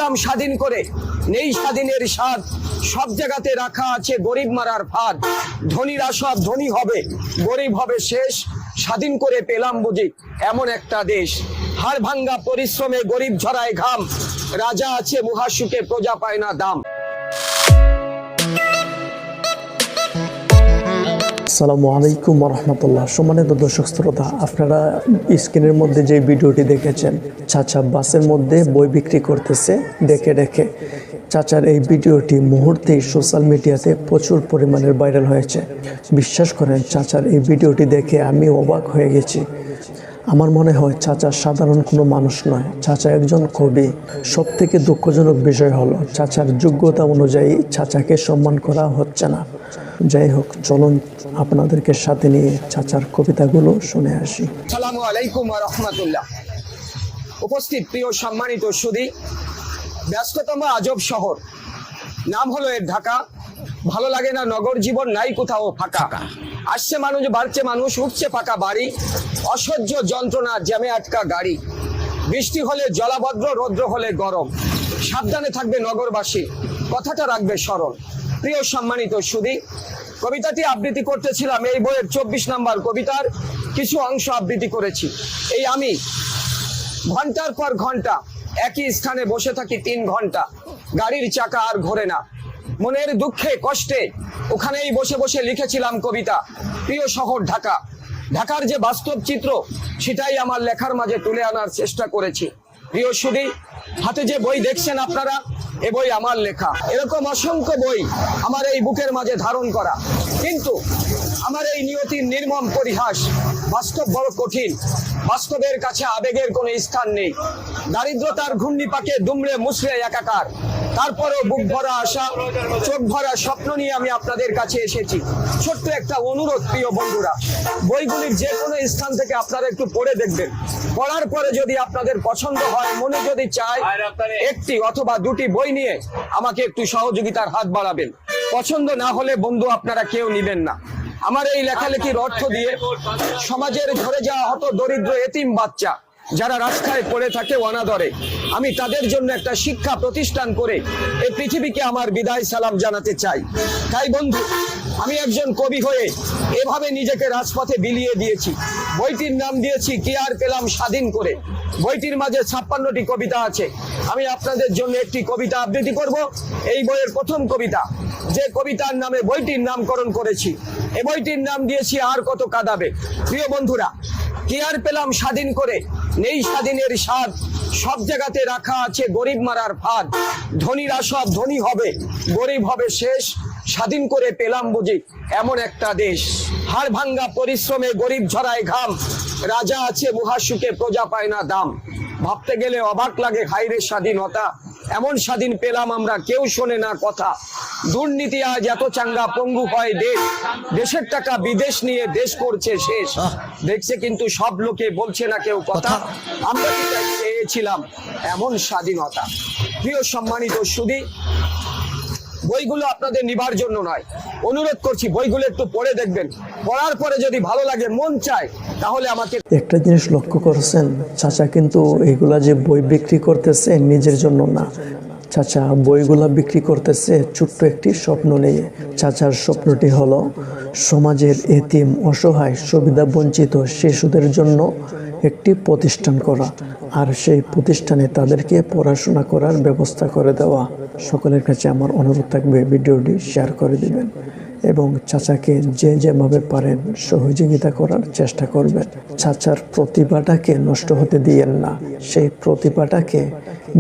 পেলাম স্বাধীন করে, নেই স্বাধীনের স্বাদ, সব জায়গাতে রাখা আছে গরিব মারার ফাঁদ। ধনীরা সব ধনী হবে, গরিব হবে শেষ, স্বাধীন করে পেলাম বুঝি এমন একটা দেশ। হাড় ভাঙ্গা পরিশ্রমে গরিব ঝরায় ঘাম, রাজা আছে মহাসুখে প্রজা পায় না দাম। আসসালামু আলাইকুম রহমতুল্লাহ। সম্মানিত দর্শক শ্রোতা, আপনারা স্ক্রিনের মধ্যে যে ভিডিওটি দেখেছেন, চাচা বাসের মধ্যে বই বিক্রি করতেছে ডেকে ডেকে। চাচার এই ভিডিওটি মুহূর্তেই সোশ্যাল মিডিয়াতে প্রচুর পরিমাণের ভাইরাল হয়েছে। বিশ্বাস করেন, চাচার এই ভিডিওটি দেখে আমি অবাক হয়ে গেছি। আমার মনে হয় চাচা সাধারণ কোনো মানুষ নয়, চাচা একজন কবি। সব থেকে দুঃখজনক বিষয় হলো চাচার যোগ্যতা অনুযায়ী চাচাকে সম্মান করা হচ্ছে না। যাই হোক, চলুন আপনাদেরকে সাথে নিয়ে চাচার কবিতাগুলো শুনে আসি। আসসালামু আলাইকুম ওয়া রাহমাতুল্লাহ। উপস্থিত প্রিয় সম্মানিত সুধী, ব্যস্ততম আজব শহর, নাম হলো এর ঢাকা। ভালো লাগে না নগর জীবন, নাই কোথাও ফাঁকা। আসছে মানুষ, বাড়ছে মানুষ, উঠছে পাকা বাড়ি, অসহ্য যন্ত্রণা, জ্যামে আটকা গাড়ি। বৃষ্টি হলে জলাবদ্র, রৌদ্র হলে গরম, সাবধানে থাকবে নগরবাসী, কথাটা রাখবে স্মরণ। প্রিয় সম্মানিত সুধী, কবিতাটি আবৃত্তি করতেছিলাম এই বইয়ের 24 নম্বর কবিতার কিছু অংশ আবৃত্তি করেছি। এই আমি ঘন্টার পর ঘন্টা একই স্থানে বসে থাকি 3 ঘন্টা, গাড়ির চাকা আর ঘোরে না। মনের দুঃখে কষ্টে ওখানেই বসে বসে লিখেছিলাম কবিতা। প্রিয় শহর ঢাকা, ঢাকার যে বাস্তব চিত্র সেটাই আমার লেখার মাঝে তুলে আনার চেষ্টা করেছি। প্রিয় সুধী, হাতে যে বই দেখছেন আপনারা, এ বই আমার লেখা। এরকম অসংখ্য বই আমার এই বুকের মাঝে ধারণ করা, কিন্তু আমার এই নিয়তির নির্মম পরিহাস। বাস্তব বড় কঠিন, বাস্তবের কাছে আবেগের কোনো স্থান নেই। দারিদ্রতার ঘূর্ণিপাকে দুমড়ে মুচড়ে একাকার, তারপরেও বুক ভরা আশা, চোখ ভরা স্বপ্ন নিয়ে আমি আপনাদের কাছে এসেছি। ছোট্ট একটা অনুরোধ প্রিয় বন্ধুরা, বইগুলির যে কোনো স্থান থেকে আপনারা একটু পড়ে দেখবেন। পড়ার পরে যদি আপনাদের পছন্দ হয়, মনে যদি চায়, একটি অথবা দুটি বই নিয়ে আমাকে একটু সহযোগিতার হাত বাড়াবেন। পছন্দ না হলে বন্ধু আপনারা কেউ নিবেন না। আমার এই লেখালেখির অর্থ দিয়ে সমাজের ঝরে যাওয়া হতো দরিদ্র এতিম বাচ্চা যারা রাস্তায় পড়ে থাকে অনাদরে, আমি তাদের জন্য একটা শিক্ষা প্রতিষ্ঠান করে এই পৃথিবীকে আমার বিদায় সালাম জানাতে চাই। তাই বন্ধু, আমি একজন কবি হয়ে এভাবে নিজেকে রাজপথে বিলিয়ে দিয়েছি। বইটির নাম দিয়েছি কি আর পেলাম স্বাধীন করে। বইটির মাঝে 56টি কবিতা আছে। আমি আপনাদের জন্য একটি কবিতা আবৃত্তি করব। এই বইয়ের প্রথম কবিতা, যে কবিতার নামে বইটির নামকরণ করেছি। এই বইটির নাম দিয়েছি আর কত কাঁদাবে। প্রিয় বন্ধুরা, কি আর পেলাম স্বাধীন করে, নেই স্বাধীনের স্বাদ, সব জায়গাতে রাখা আছে গরিব মারার ফাঁদ। ধনীরা সব ধনী হবে, গরিব হবে শেষ, স্বাধীন করে পেলাম বুঝি এমন একটা দেশ। হাড় ভাঙ্গা পরিশ্রমে গরিব ঝরায় ঘাম, রাজা আছে মহাসুখে প্রজা পায় না দাম। ভাবতে গেলে অবাক লাগে, হায়রে স্বাধীনতা, এমন স্বাধীন পেলাম আমরা, কেউ শোনে না কথা। দুর্নীতি আজ এত চাঙ্গা, পঙ্গু হয় দেশ, দেশের টাকা বিদেশ নিয়ে দেশ করছে শেষ। দেখছে কিন্তু সব লোকে, বলছে না কেউ কথা। আমরা কি চেয়েছিলাম এমন স্বাধীনতা। প্রিয় সম্মানিত সুধী, বইগুলো আপনাদের নিবার জন্য নয়, অনুরোধ করছি বইগুলো একটু পড়ে দেখবেন। পড়ার পরে যদি ভালো লাগে, মন চায়, তাহলে আমাকে একটা জিনিস লক্ষ্য করেছেন, চাচা কিন্তু এইগুলা যে বই বিক্রি করতেছে নিজের জন্য না, চাচা বইগুলা বিক্রি করতেছে ছোট্ট একটি স্বপ্ন নিয়ে। চাচার স্বপ্নটি হলো সমাজের এতিম, অসহায়, সুবিধা বঞ্চিত শিশুদের জন্য একটি প্রতিষ্ঠান করা, আর সেই প্রতিষ্ঠানে তাদেরকে পড়াশোনা করার ব্যবস্থা করে দেওয়া। সকলের কাছে আমার অনুরোধ থাকবে, ভিডিওটি শেয়ার করে দিবেন এবং চাচাকে যে যেভাবে পারেন সহযোগিতা করার চেষ্টা করবেন। চাচার প্রতিভাটাকে নষ্ট হতে দিয়েন না, সেই প্রতিভাটাকে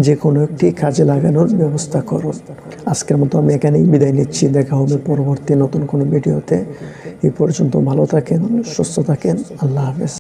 যে কোনো একটি কাজে লাগানোর ব্যবস্থা করুন। আজকের মতো আমি এখানেই বিদায় নিচ্ছি। দেখা হবে পরবর্তী নতুন কোনো ভিডিওতে। এই পর্যন্ত ভালো থাকেন, সুস্থ থাকেন। আল্লাহ হাফেজ।